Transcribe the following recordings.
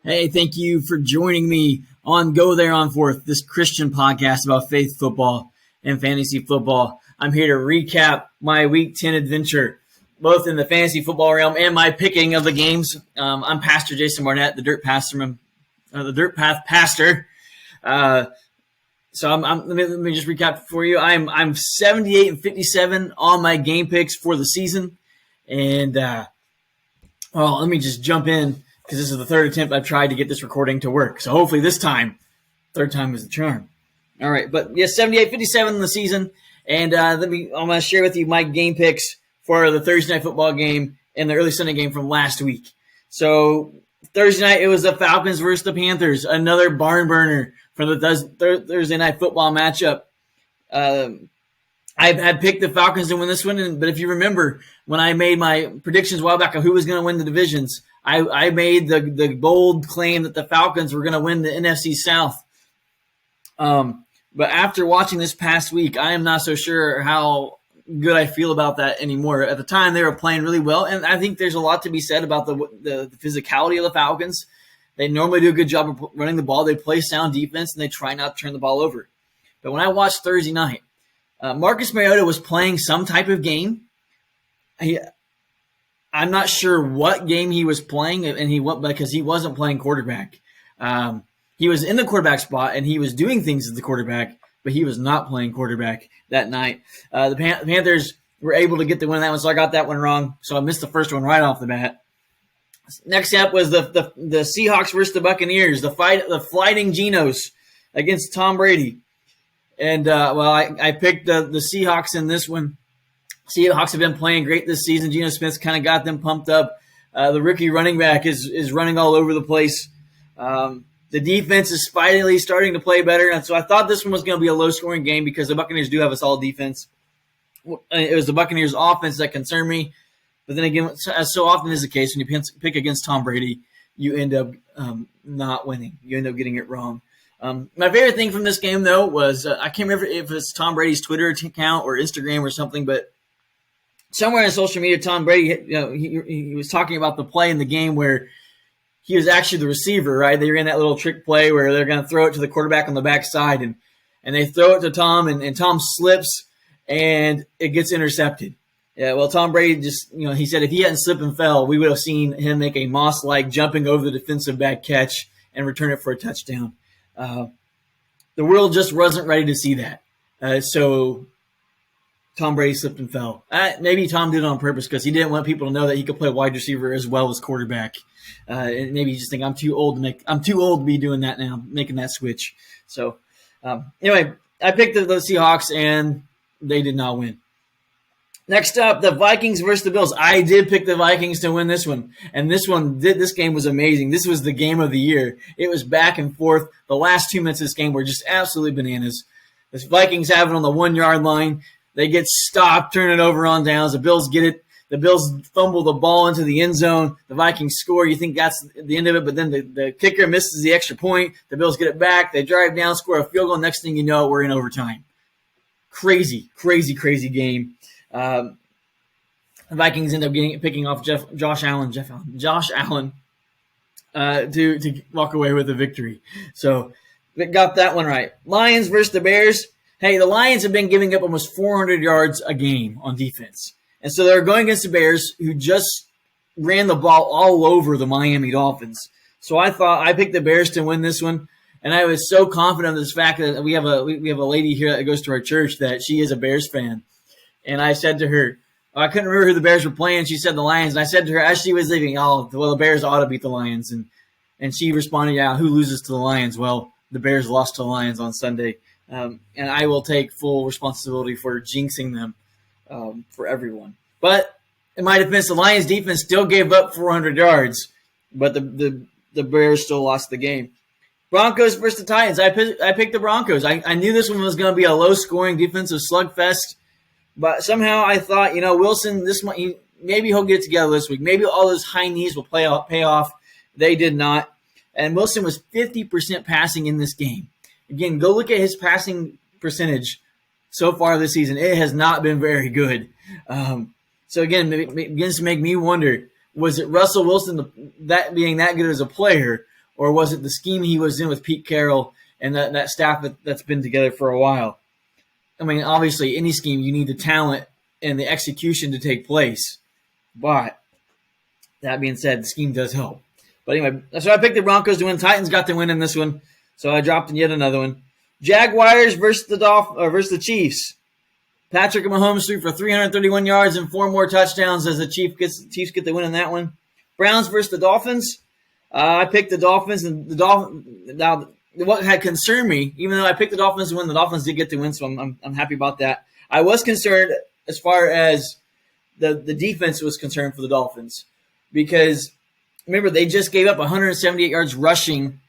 Hey, thank you for joining me on Go There On Fourth, this Christian podcast about faith football and fantasy football. I'm here to recap my Week 10 adventure, both in the fantasy football realm and my picking of the games. I'm Pastor Jason Barnett, the Dirt Path Pastor. So let me just recap for you. I'm 78-57 on my game picks for the season, and let me just jump in, because this is the third attempt I've tried to get this recording to work. So hopefully this time, third time is the charm. All right, but yes, 78-57 in the season. And I'm going to share with you my game picks for the Thursday night football game and the early Sunday game from last week. So Thursday night, it was the Falcons versus the Panthers, another barn burner for the Thursday night football matchup. I had picked the Falcons to win this one, but if you remember, when I made my predictions a while back of who was going to win the divisions, I made the bold claim that the Falcons were going to win the NFC South. But after watching this past week, I am not so sure how good I feel about that anymore. At the time, they were playing really well, and I think there's a lot to be said about the physicality of the Falcons. They normally do a good job of running the ball. They play sound defense, and they try not to turn the ball over. But when I watched Thursday night, Marcus Mariota was playing some type of game. I'm not sure what game he was playing, and because he wasn't playing quarterback. He was in the quarterback spot, and he was doing things as the quarterback, but he was not playing quarterback that night. The Panthers were able to get the win on that one, so I got that one wrong. So I missed the first one right off the bat. Next up was the Seahawks versus the Buccaneers, the Flying Genos against Tom Brady. And, I picked the Seahawks in this one. Seahawks have been playing great this season. Geno Smith's kind of got them pumped up. The rookie running back is running all over the place. The defense is finally starting to play better. And so I thought this one was going to be a low-scoring game because the Buccaneers do have a solid defense. It was the Buccaneers' offense that concerned me. But then again, as so often is the case, when you pick against Tom Brady, you end up not winning. You end up getting it wrong. My favorite thing from this game, though, was I can't remember if it's Tom Brady's Twitter account or Instagram or something, but somewhere on social media, Tom Brady, he was talking about the play in the game where he was actually the receiver, right? They were in that little trick play where they're going to throw it to the quarterback on the backside, and they throw it to Tom, and Tom slips, and it gets intercepted. Yeah, well, Tom Brady just, he said if he hadn't slipped and fell, we would have seen him make a Moss-like jumping over the defensive back catch and return it for a touchdown. The world just wasn't ready to see that. So Tom Brady slipped and fell. Maybe Tom did it on purpose because he didn't want people to know that he could play wide receiver as well as quarterback. And maybe he just think I'm too old to be doing that now, making that switch. So anyway, I picked the Seahawks and they did not win. Next up, the Vikings versus the Bills. I did pick the Vikings to win this one, and this game was amazing. This was the game of the year. It was back and forth. The last 2 minutes of this game were just absolutely bananas. The Vikings have it on the 1 yard line. They get stopped, turn it over on downs. The Bills get it. The Bills fumble the ball into the end zone. The Vikings score. You think that's the end of it, but then the kicker misses the extra point. The Bills get it back. They drive down, score a field goal. Next thing you know, we're in overtime. Crazy, crazy, crazy game. The Vikings end up picking off Josh Allen to walk away with a victory. So they got that one right. Lions versus the Bears. Hey, the Lions have been giving up almost 400 yards a game on defense. And so they're going against the Bears, who just ran the ball all over the Miami Dolphins. So I picked the Bears to win this one. And I was so confident of this fact that we have a lady here that goes to our church that she is a Bears fan. And I said to her, I couldn't remember who the Bears were playing. She said the Lions. And I said to her, as she was leaving, the Bears ought to beat the Lions. And she responded, yeah, who loses to the Lions? Well, the Bears lost to the Lions on Sunday. And I will take full responsibility for jinxing them for everyone. But in my defense, the Lions defense still gave up 400 yards, but the Bears still lost the game. Broncos versus the Titans. I picked the Broncos. I knew this one was going to be a low-scoring defensive slugfest. But somehow I thought, Wilson, maybe he'll get it together this week. Maybe all those high knees will pay off. They did not. And Wilson was 50% passing in this game. Again, go look at his passing percentage so far this season. It has not been very good. So again, it begins to make me wonder, was it Russell Wilson being that good as a player, or was it the scheme he was in with Pete Carroll and that staff that's been together for a while? I mean, obviously, any scheme, you need the talent and the execution to take place. But that being said, the scheme does help. But anyway, so I picked the Broncos to win. Titans got the win in this one, so I dropped in yet another one. Jaguars versus the Chiefs. Patrick Mahomes threw for 331 yards and 4 more touchdowns as the Chiefs get the win in that one. Browns versus the Dolphins. I picked the Dolphins, and the Dolphins. Now, what had concerned me, even though I picked the Dolphins to win, the Dolphins did get the win, so I'm happy about that. I was concerned as far as the defense was concerned for the Dolphins, because remember, they just gave up 178 yards rushing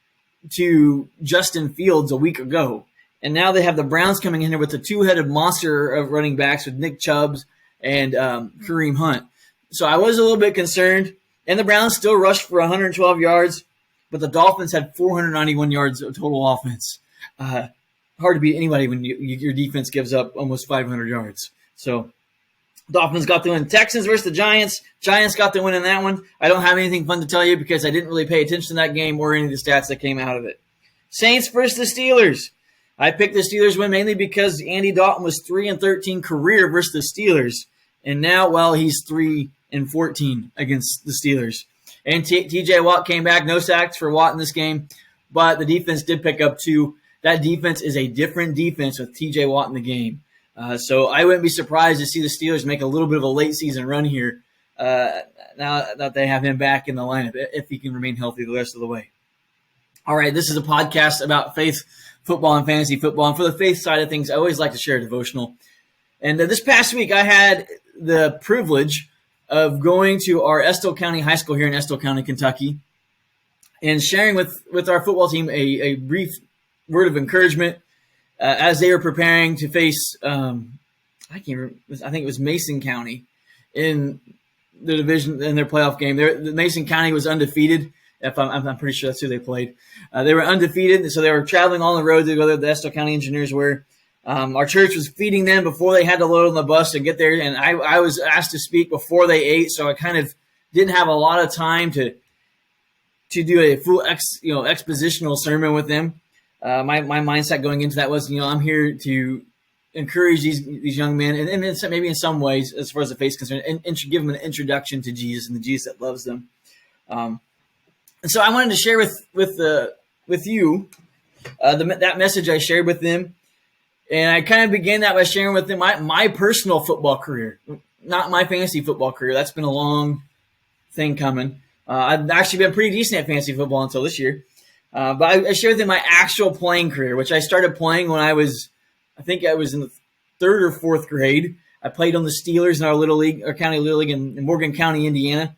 to Justin Fields a week ago. And now they have the Browns coming in here with the two-headed monster of running backs with Nick Chubb and Kareem Hunt. So I was a little bit concerned. And the Browns still rushed for 112 yards, but the Dolphins had 491 yards of total offense. Hard to beat anybody when your defense gives up almost 500 yards. So Dolphins got the win. Texans versus the Giants. Giants got the win in that one. I don't have anything fun to tell you because I didn't really pay attention to that game or any of the stats that came out of it. Saints versus the Steelers. I picked the Steelers win mainly because Andy Dalton was 3-13 career versus the Steelers. And now, well, he's 3-14 against the Steelers. And TJ Watt came back. No sacks for Watt in this game. But the defense did pick up 2. That defense is a different defense with TJ Watt in the game. So I wouldn't be surprised to see the Steelers make a little bit of a late season run here now that they have him back in the lineup, if he can remain healthy the rest of the way. All right, this is a podcast about faith football and fantasy football. And for the faith side of things, I always like to share a devotional. And this past week, I had the privilege of going to our Estill County High School here in Estill County, Kentucky, and sharing with our football team a brief word of encouragement as they were preparing to face, I think it was Mason County in the division in their playoff game. Mason County was undefeated. I'm pretty sure that's who they played. They were undefeated, so they were traveling on the road to go there. The Estill County Engineers were. Our church was feeding them before they had to load on the bus to get there, and I was asked to speak before they ate, so I kind of didn't have a lot of time to do a full expositional sermon with them. My mindset going into that was, I'm here to encourage these young men, and maybe in some ways, as far as the faith is concerned, and give them an introduction to Jesus and the Jesus that loves them. And so I wanted to share with you that message I shared with them. And I kind of began that by sharing with them my personal football career, not my fantasy football career. That's been a long thing coming. I've actually been pretty decent at fantasy football until this year. But I shared with them my actual playing career, which I started playing when I think I was in the 3rd or 4th grade. I played on the Steelers in our county little league in Morgan County, Indiana.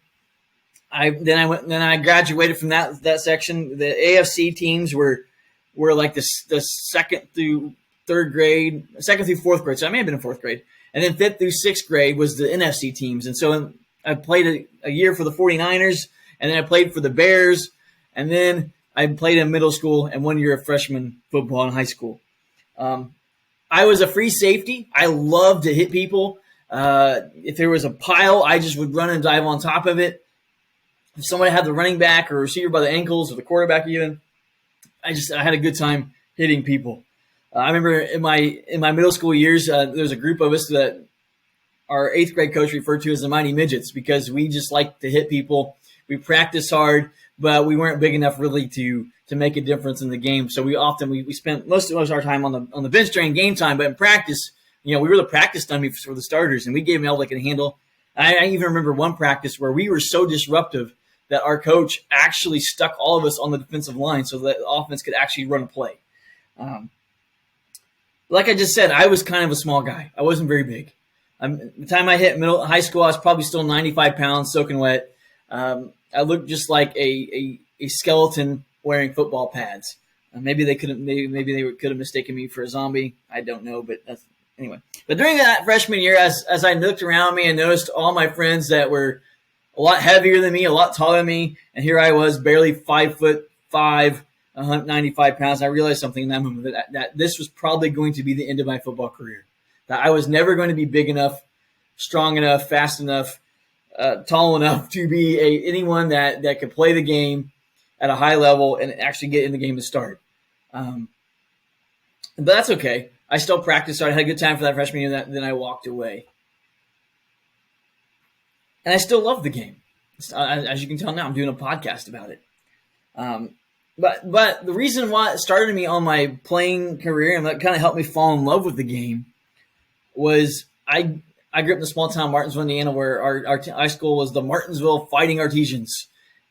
Then I graduated from that section. The AFC teams were like the 2nd through 3rd grade, 2nd through 4th grade. So I may have been in 4th grade. And then 5th through 6th grade was the NFC teams. And so I played a year for the 49ers, and then I played for the Bears, and then I played in middle school and 1 year of freshman football in high school. I was a free safety. I loved to hit people. If there was a pile, I just would run and dive on top of it. If somebody had the running back or receiver by the ankles or the quarterback even, I had a good time hitting people. I remember in my middle school years, there was a group of us that our 8th grade coach referred to as the Mighty Midgets because we just liked to hit people. We practiced hard, but we weren't big enough really to make a difference in the game. So we spent most of our time on the bench during game time, but in practice, we were the practice dummy for the starters, and we gave them all they could handle. I even remember one practice where we were so disruptive that our coach actually stuck all of us on the defensive line so that the offense could actually run a play. Like I just said, I was kind of a small guy. I wasn't very big. The time I hit high school, I was probably still 95 pounds, soaking wet. I looked just like a skeleton wearing football pads. Maybe they could have mistaken me for a zombie. I don't know, but anyway. But during that freshman year, as I looked around me and noticed all my friends that were a lot heavier than me, a lot taller than me, and here I was, barely 5'5", 195 pounds. I realized something in that moment that this was probably going to be the end of my football career. That I was never going to be big enough, strong enough, fast enough, tall enough to be anyone that could play the game at a high level and actually get in the game to start. But that's okay. I still practiced, so I had a good time for that freshman year, then I walked away. And I still love the game. As you can tell now, I'm doing a podcast about it. But the reason why it started me on my playing career and that kind of helped me fall in love with the game was I grew up in a small town, Martinsville, Indiana, where our high school was the Martinsville Fighting Artesians.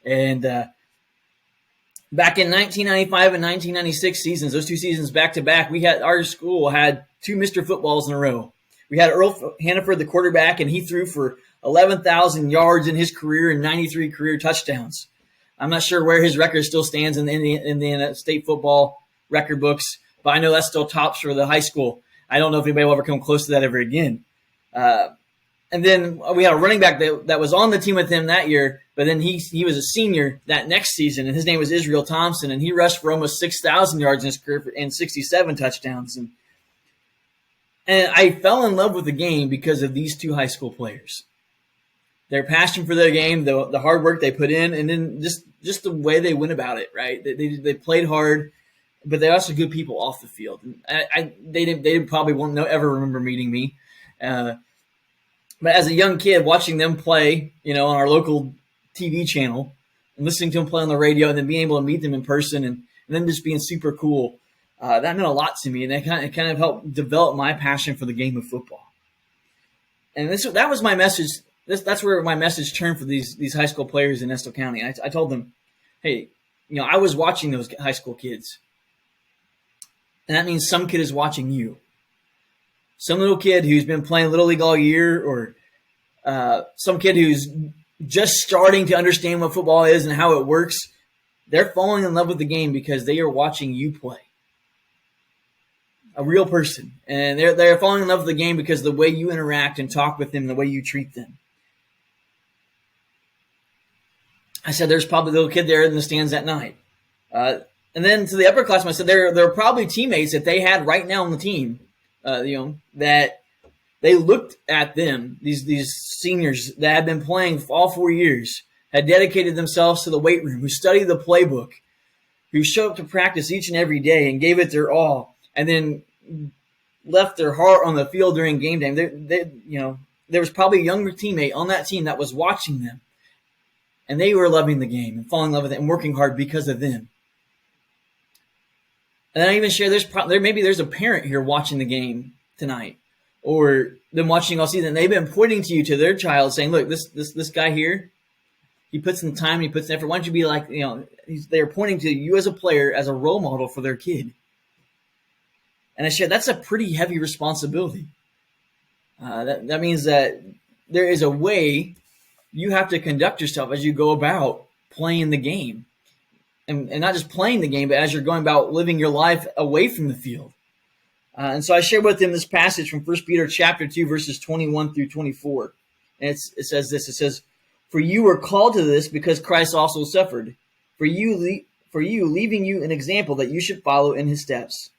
And back in 1995 and 1996 seasons, those 2 seasons back to back, our school had 2 Mr. Footballs in a row. We had Earl Hannaford, the quarterback, and he threw for 11,000 yards in his career and 93 career touchdowns. I'm not sure where his record still stands in the state football record books, but I know that's still tops for the high school. I don't know if anybody will ever come close to that ever again. And then we had a running back that was on the team with him that year, but then he was a senior that next season, and his name was Israel Thompson, and he rushed for almost 6,000 yards in his career and 67 touchdowns. And I fell in love with the game because of these 2 high school players. Their passion for their game, the hard work they put in, and then just the way they went about it, right? They played hard, but they're also good people off the field. And they probably won't ever remember meeting me. But as a young kid, watching them play, on our local TV channel and listening to them play on the radio and then being able to meet them in person and them just being super cool, that meant a lot to me. And that kind of helped develop my passion for the game of football. And that was my message. That's where my message turned for these high school players in Estill County. I told them, hey, I was watching those high school kids. And that means some kid is watching you. Some little kid who's been playing Little League all year, or some kid who's just starting to understand what football is and how it works, they're falling in love with the game because they are watching you play. A real person. And they're falling in love with the game because of the way you interact and talk with them, the way you treat them. I said there's probably a little kid there in the stands that night. And then to the upperclassmen, I said there are probably teammates that they had right now on the team, that they looked at them, these seniors that had been playing for all 4 years, had dedicated themselves to the weight room, who studied the playbook, who showed up to practice each and every day and gave it their all, and then left their heart on the field during game day. There was probably a younger teammate on that team that was watching them, and they were loving the game and falling in love with it and working hard because of them. And then I even share maybe there's a parent here watching the game tonight, or them watching all season. They've been pointing to you, to their child, saying, "Look, this guy here, he puts in the time, he puts in effort. Why don't you be like, they're pointing to you as a player, as a role model for their kid." And I share that's a pretty heavy responsibility. That means that there is a way you have to conduct yourself as you go about playing the game. And not just playing the game, but as you're going about living your life away from the field. And so I shared with them this passage from 1 Peter chapter 2, verses 21 through 24. And it says this. It says, "For you were called to this because Christ also suffered. For you, leaving you an example that you should follow in his steps.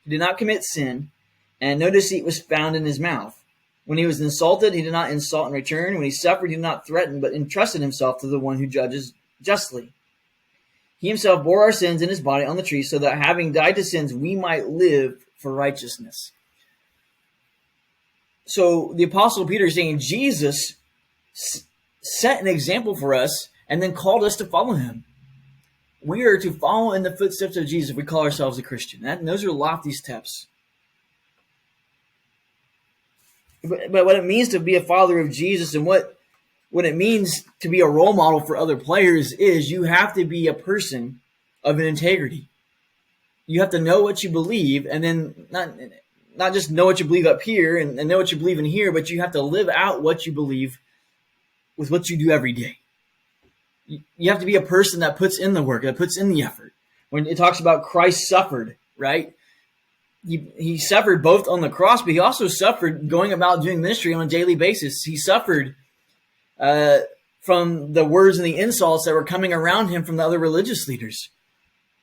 He did not commit sin, and no deceit was found in his mouth. When he was insulted, he did not insult in return. When he suffered, he did not threaten, but entrusted himself to the one who judges justly. He himself bore our sins in his body on the tree, so that having died to sins, we might live for righteousness." So the Apostle Peter is saying Jesus set an example for us and then called us to follow him. We are to follow in the footsteps of Jesus if we call ourselves a Christian. Those are lofty steps. But what it means to be a follower of Jesus and what it means to be a role model for other players is you have to be a person of an integrity. You have to know what you believe, and then not just know what you believe up here and know what you believe in here, but you have to live out what you believe with what you do every day. You have to be a person that puts in the work, that puts in the effort. When it talks about Christ suffered, right? He suffered both on the cross, but he also suffered going about doing ministry on a daily basis. He suffered from the words and the insults that were coming around him from the other religious leaders.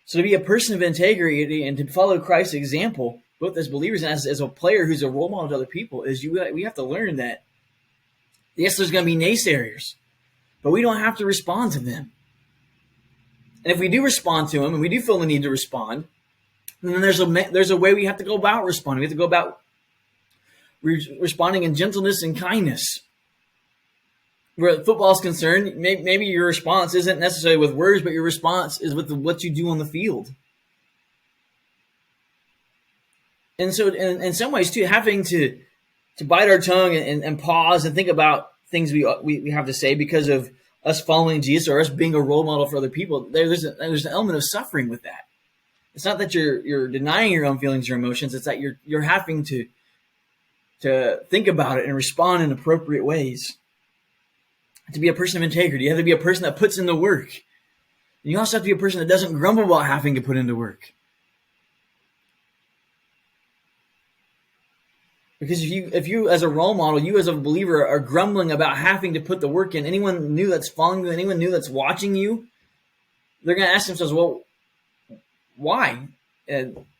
So to be a person of integrity and to follow Christ's example, both as believers and as a player who's a role model to other people, is we have to learn that, yes, there's going to be naysayers, but we don't have to respond to them. And if we do respond to them and we do feel the need to respond, then there's a way we have to go about responding. We have to go about responding in gentleness and kindness. Where football is concerned, maybe your response isn't necessarily with words, but your response is with what you do on the field. And so in some ways, too, having to bite our tongue and pause and think about things we have to say because of us following Jesus or us being a role model for other people, there's an element of suffering with that. It's not that you're denying your own feelings or emotions. It's that you're having to think about it and respond in appropriate ways. To be a person of integrity, you have to be a person that puts in the work. And you also have to be a person that doesn't grumble about having to put into work. Because if you as a role model, you as a believer are grumbling about having to put the work in, anyone new that's following you, anyone new that's watching you, they're going to ask themselves, well, why?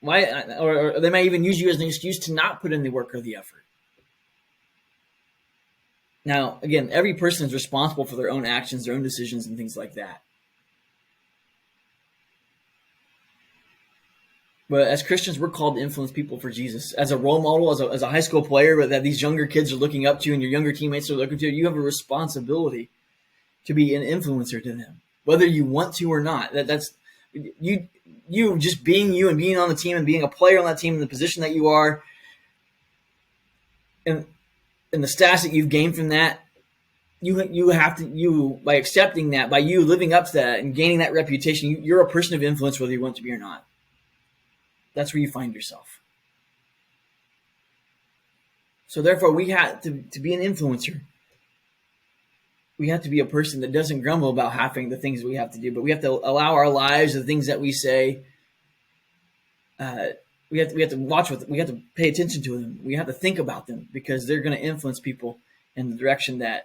Why? Or they might even use you as an excuse to not put in the work or the effort. Now, again, every person is responsible for their own actions, their own decisions, and things like that. But as Christians, we're called to influence people for Jesus. As a role model, as a high school player that these younger kids are looking up to and your younger teammates are looking to, you have a responsibility to be an influencer to them, whether you want to or not. That's you just being you and being on the team and being a player on that team in the position that you are, and the stats that you've gained from that, you have to by accepting that, by you living up to that and gaining that reputation, you're a person of influence whether you want to be or not. That's where you find yourself. So therefore, we have to be an influencer. We have to be a person that doesn't grumble about having the things we have to do, but we have to allow our lives, the things that we say, we have to watch with them. We have to pay attention to them. We have to think about them because they're going to influence people in directions that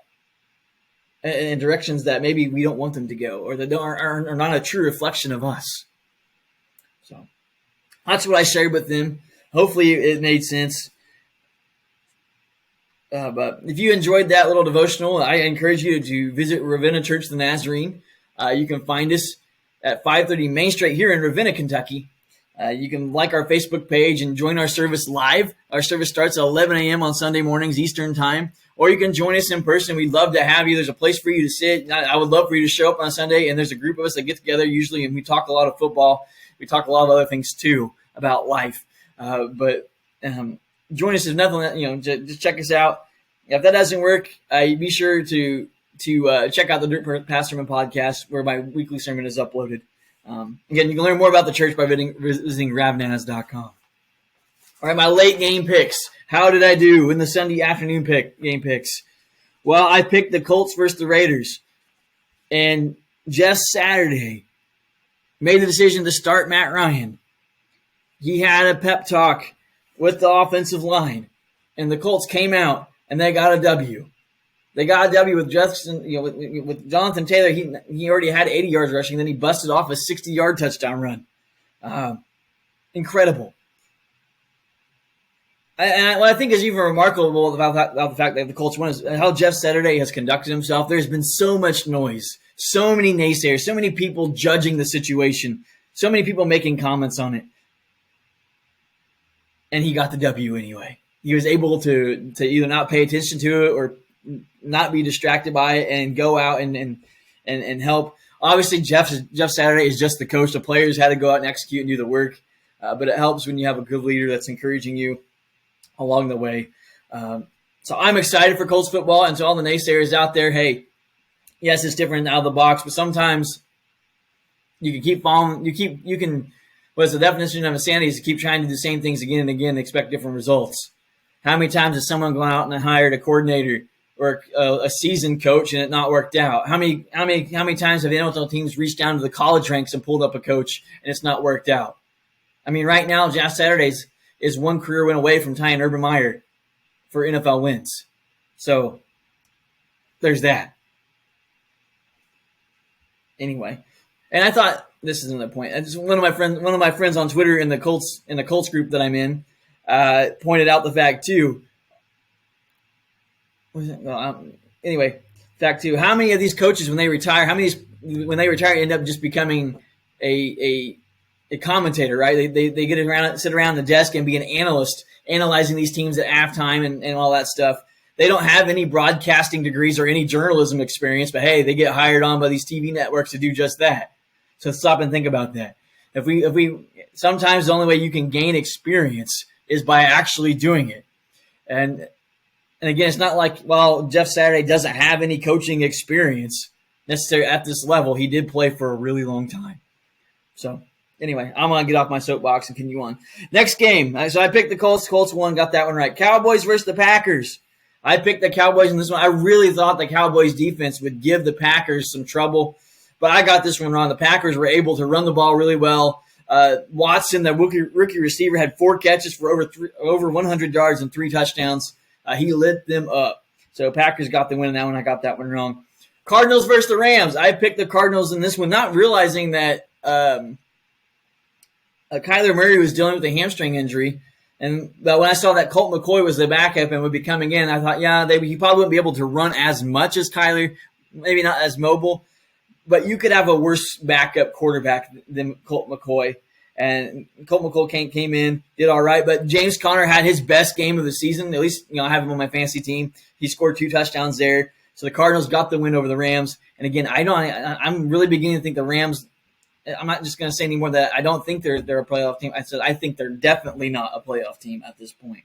maybe we don't want them to go, or that are not a true reflection of us. So that's what I shared with them. Hopefully it made sense. But if you enjoyed that little devotional, I encourage you to visit Ravenna Church the Nazarene. You can find us at 530 Main Street here in Ravenna, Kentucky. You can like our Facebook page and join our service live. Our service starts at 11 a.m. on Sunday mornings, Eastern time. Or you can join us in person. We'd love to have you. There's a place for you to sit. I would love for you to show up on Sunday, and there's a group of us that get together usually, and we talk a lot of football. We talk a lot of other things, too, about life. But join us if nothing, just check us out. If that doesn't work, be sure to check out the Dirt Past Sermon podcast where my weekly sermon is uploaded. Again, you can learn more about the church by visiting ravnaz.com. All right, my late game picks. How did I do in the Sunday afternoon game picks? Well, I picked the Colts versus the Raiders. And just Saturday, made the decision to start Matt Ryan. He had a pep talk with the offensive line, and the Colts came out and they got a W. They got a W with Justin, with Jonathan Taylor. He already had 80 yards rushing, then he busted off a 60-yard touchdown run. Incredible. And what I think is even remarkable about the fact that the Colts won is how Jeff Saturday has conducted himself. There's been so much noise, so many naysayers, so many people judging the situation, so many people making comments on it. And he got the W anyway. He was able to either not pay attention to it or not be distracted by it and go out and help. Obviously, Jeff Saturday is just the coach. The players had to go out and execute and do the work. But it helps when you have a good leader that's encouraging you along the way. So I'm excited for Colts football. And to all the naysayers out there, hey, yes, it's different out of the box, but sometimes you can keep following. You can. What's the definition of insanity? Is to keep trying to do the same things again and again and expect different results. How many times has someone gone out and hired a coordinator or a seasoned coach and it not worked out? How many times have NFL teams reached down to the college ranks and pulled up a coach and it's not worked out? I mean, right now, Jeff Saturdays is one career win away from tying Urban Meyer for NFL wins. So there's that. Anyway, and I thought this is another point. One of my friends on Twitter in the Colts group that I'm in pointed out the fact too. Anyway, fact two. How many of these coaches when they retire end up just becoming a commentator, right? They get around, sit around the desk and be an analyst, analyzing these teams at halftime and all that stuff. They don't have any broadcasting degrees or any journalism experience, but hey, they get hired on by these TV networks to do just that. So stop and think about that. If we sometimes the only way you can gain experience is by actually doing it. And again, it's not like, well, Jeff Saturday doesn't have any coaching experience necessarily at this level. He did play for a really long time. So anyway, I'm going to get off my soapbox and continue on. Next game. So I picked the Colts. Colts won, got that one right. Cowboys versus the Packers. I picked the Cowboys in this one. I really thought the Cowboys defense would give the Packers some trouble, but I got this one wrong. The Packers were able to run the ball really well. Watson, the rookie receiver, had 4 catches for over 100 yards and 3 touchdowns. He lit them up. So Packers got the win in that one. I got that one wrong. Cardinals versus the Rams. I picked the Cardinals in this one, not realizing that Kyler Murray was dealing with a hamstring injury. But when I saw that Colt McCoy was the backup and would be coming in, I thought, yeah, he probably wouldn't be able to run as much as Kyler, maybe not as mobile. But you could have a worse backup quarterback than Colt McCoy. And Colt McCoy came in, did all right. But James Conner had his best game of the season. At least, I have him on my fantasy team. He scored 2 touchdowns there. So the Cardinals got the win over the Rams. And again, I'm really beginning to think the Rams. I'm not just going to say anymore that I don't think they're a playoff team. I said I think they're definitely not a playoff team at this point,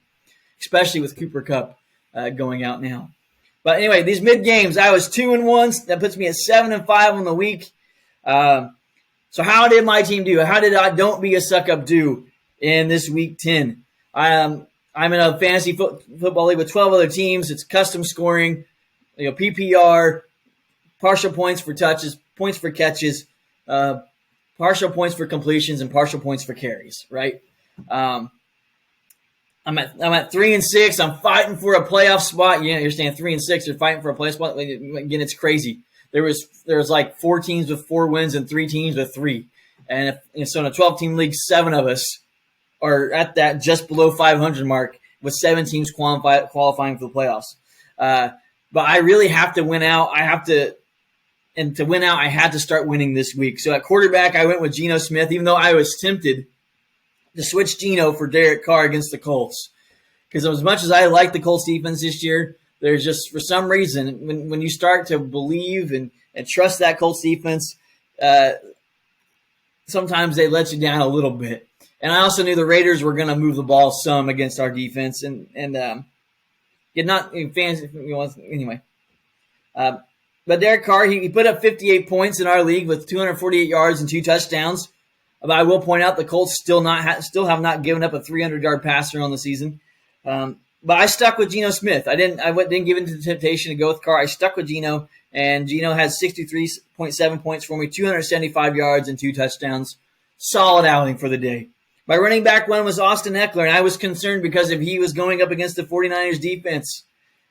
especially with Cooper Kupp going out now. But anyway, these mid games, I was 2-1. That puts me at 7-5 on the week. So how did my team do? How did Don't Be a Succop do in this week 10? I'm in a fantasy football league with 12 other teams. It's custom scoring, PPR, partial points for touches, points for catches, partial points for completions, and partial points for carries, right? I'm at 3-6. I'm fighting for a playoff spot. You're saying 3-6. You're fighting for a playoff spot. Again, it's crazy. There was like 4 teams with 4 wins and 3 teams with 3. And so in a 12-team league, 7 of us are at that just below 500 mark with 7 teams qualifying for the playoffs. But I really have to win out. And to win out, I had to start winning this week. So at quarterback, I went with Geno Smith, even though I was tempted to switch Geno for Derek Carr against the Colts. Because as much as I like the Colts defense this year, there's just, for some reason, when you start to believe and trust that Colts defense, sometimes they let you down a little bit. And I also knew the Raiders were going to move the ball some against our defense. Anyway. But Derek Carr, he put up 58 points in our league with 248 yards and 2 touchdowns. But I will point out the Colts still have not given up a 300-yard passer on the season. But I stuck with Geno Smith. I didn't give in to the temptation to go with Carr. I stuck with Geno, and Geno has 63.7 points for me, 275 yards and 2 touchdowns. Solid outing for the day. My running back one was Austin Eckler, and I was concerned because if he was going up against the 49ers defense.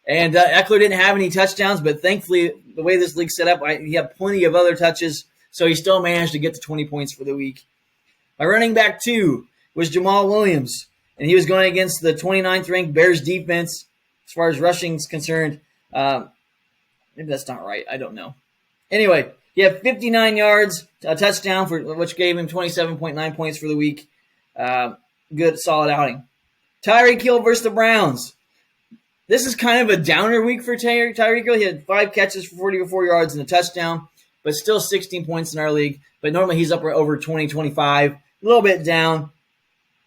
And Eckler didn't have any touchdowns, but thankfully, the way this league's set up, he had plenty of other touches, so he still managed to get to 20 points for the week. My running back 2 was Jamal Williams, and he was going against the 29th ranked Bears defense as far as rushing is concerned. Maybe that's not right. I don't know. Anyway, he had 59 yards, a touchdown, which gave him 27.9 points for the week. Good, solid outing. Tyreek Hill versus the Browns. This is kind of a downer week for Tyreek Hill. He had 5 catches for 44 yards and a touchdown, but still 16 points in our league. But normally he's up over 20, 25, a little bit down.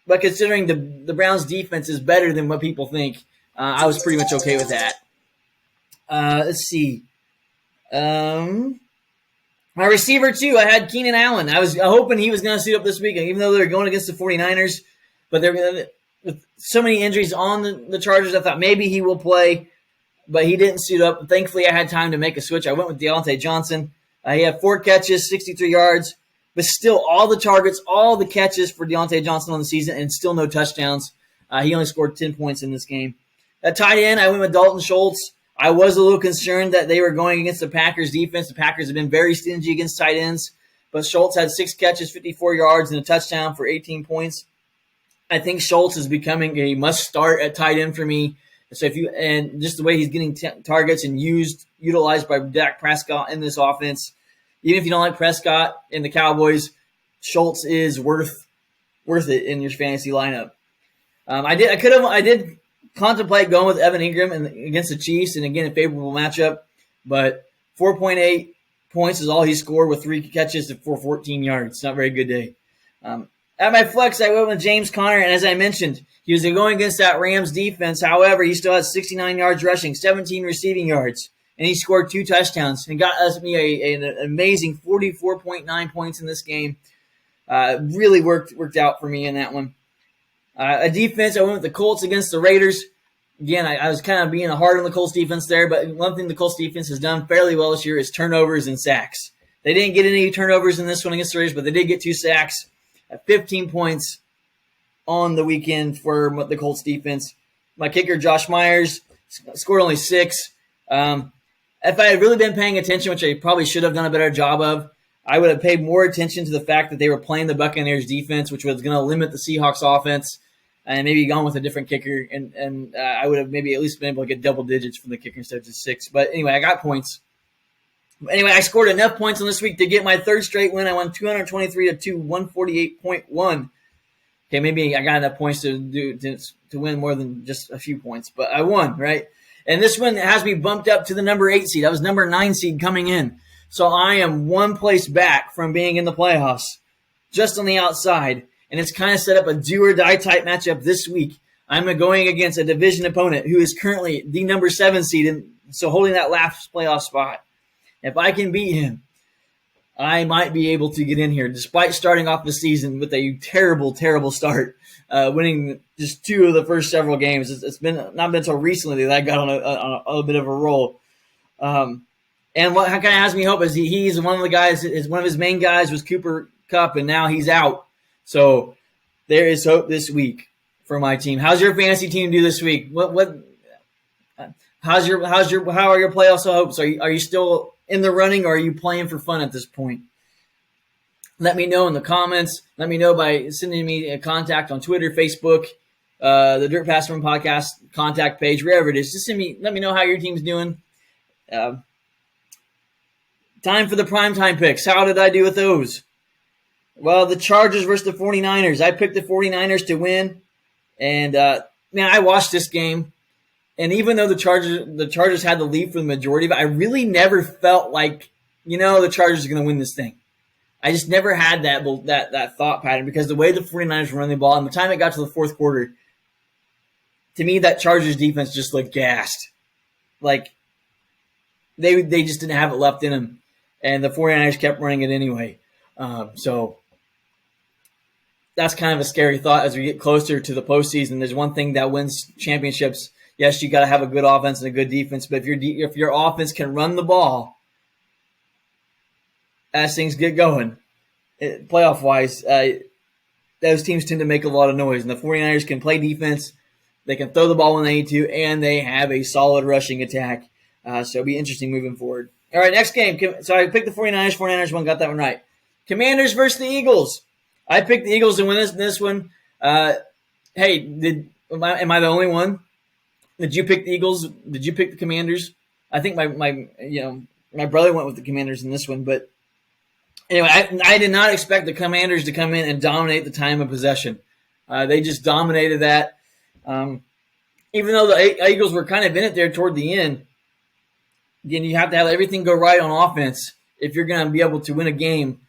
But considering the Browns' defense is better than what people think, I was pretty much okay with that. Let's see. My receiver, too, I had Keenan Allen. I was hoping he was going to suit up this week, even though they're going against the 49ers. But with so many injuries on the Chargers, I thought maybe he will play, but he didn't suit up. Thankfully, I had time to make a switch. I went with Deontay Johnson. He had 4 catches, 63 yards, but still all the targets, all the catches for Deontay Johnson on the season, and still no touchdowns. He only scored 10 points in this game. At tight end, I went with Dalton Schultz. I was a little concerned that they were going against the Packers defense. The Packers have been very stingy against tight ends, but Schultz had 6 catches, 54 yards, and a touchdown for 18 points. I think Schultz is becoming a must-start at tight end for me. So and just the way he's getting targets and utilized by Dak Prescott in this offense, even if you don't like Prescott and the Cowboys, Schultz is worth it in your fantasy lineup. I did contemplate going with Evan Ingram against the Chiefs, and again, a favorable matchup, but 4.8 points is all he scored with 3 catches for 14 yards. Not a very good day. At my flex, I went with James Conner, and as I mentioned, he was going against that Rams defense. However, he still has 69 yards rushing, 17 receiving yards, and he scored 2 touchdowns and got me an amazing 44.9 points in this game. Really worked out for me in that one. A defense, I went with the Colts against the Raiders. Again, I was kind of being hard on the Colts defense there, but one thing the Colts defense has done fairly well this year is turnovers and sacks. They didn't get any turnovers in this one against the Raiders, but they did get 2 sacks at 15 points on the weekend for the Colts defense. My kicker, Josh Myers, scored only 6. If I had really been paying attention, which I probably should have done a better job of, I would have paid more attention to the fact that they were playing the Buccaneers defense, which was going to limit the Seahawks offense, and maybe gone with a different kicker, and I would have maybe at least been able to get double digits from the kicker instead of just 6. But anyway, I got points. Anyway, I scored enough points on this week to get my 3rd straight win. I won 223-2, 148.1. Okay, maybe I got enough points to win more than just a few points, but I won, right? And this one has me bumped up to the number 8 seed. I was number 9 seed coming in. So I am 1 place back from being in the playoffs, just on the outside. And it's kind of set up a do-or-die type matchup this week. I'm going against a division opponent who is currently the number 7 seed, and so holding that last playoff spot. If I can beat him, I might be able to get in here, despite starting off the season with a terrible, terrible start, winning just 2 of the first several games. It's not been until recently that I got on a bit of a roll. And what kind of has me hope is he's one of the guys. One of his main guys was Cooper Kupp, and now he's out. So there is hope this week for my team. How's your fantasy team do this week? How are your playoff hopes? Are you still in the running, or are you playing for fun at this point? Let me know in the comments. Let me know by sending me a contact on Twitter, Facebook, the Dirt Pass Run Podcast contact page, wherever it is. Just let me know how your team's doing. Time for the primetime picks. How did I do with those? Well, the Chargers versus the 49ers. I picked the 49ers to win. And, I watched this game. And even though the Chargers had the lead for the majority of it, I really never felt like, the Chargers are going to win this thing. I just never had that thought pattern, because the way the 49ers were running the ball, and the time it got to the 4th quarter, to me, that Chargers defense just looked gassed. Like, they just didn't have it left in them. And the 49ers kept running it anyway. So that's kind of a scary thought as we get closer to the postseason. There's one thing that wins championships. Yes, you got to have a good offense and a good defense, but if your offense can run the ball as things get going, playoff-wise, those teams tend to make a lot of noise. And the 49ers can play defense. They can throw the ball when they need to, and they have a solid rushing attack. So it'll be interesting moving forward. All right, next game. So I picked the 49ers. 49ers won, got that one right. Commanders versus the Eagles. I picked the Eagles to win this one. Hey, am I the only one? Did you pick the Eagles? Did you pick the Commanders? I think my brother went with the Commanders in this one. But anyway, I did not expect the Commanders to come in and dominate the time of possession. They just dominated that. Even though the Eagles were kind of in it there toward the end, again, you have to have everything go right on offense if you're going to be able to win a game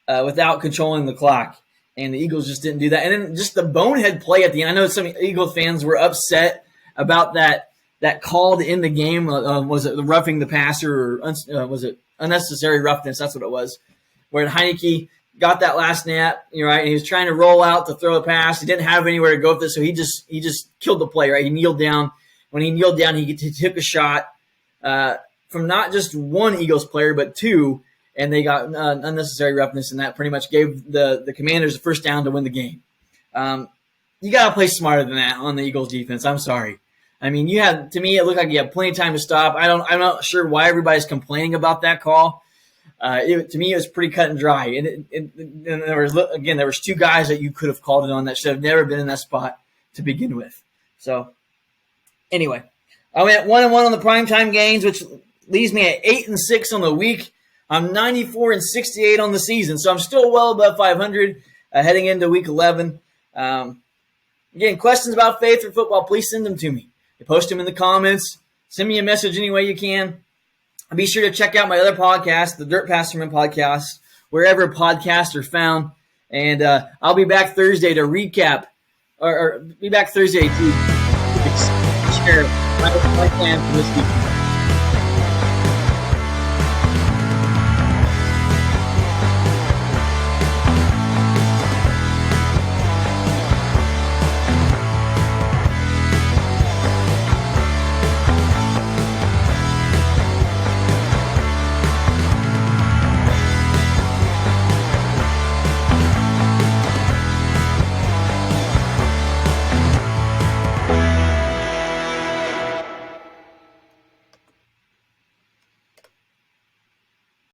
without controlling the clock. And the Eagles just didn't do that. And then just the bonehead play at the end. I know some Eagles fans were upset about that call to end the game. Was it the roughing the passer, or was it unnecessary roughness? That's what it was. Where Heineke got that last snap, right? And he was trying to roll out to throw a pass. He didn't have anywhere to go with it, so he just killed the play, right? He kneeled down. When he kneeled down, he took a shot from not just one Eagles player, but 2, and they got unnecessary roughness, and that pretty much gave the Commanders the first down to win the game. You got to play smarter than that on the Eagles defense. I'm sorry. I mean, to me, it looked like you had plenty of time to stop. I'm not sure why everybody's complaining about that call. To me, it was pretty cut and dry. And there was 2 guys that you could have called it on that should have never been in that spot to begin with. So, anyway, I went 1-1 on the primetime games, which leaves me at 8-6 on the week. I'm 94-68 on the season, so I'm still well above 500 heading into week 11. Again, questions about faith or football, please send them to me. You post them in the comments. Send me a message any way you can. Be sure to check out my other podcast, the Dirt Pastorman podcast, wherever podcasts are found. And I'll be back Thursday to recap, or be back Thursday to share my plan for this week.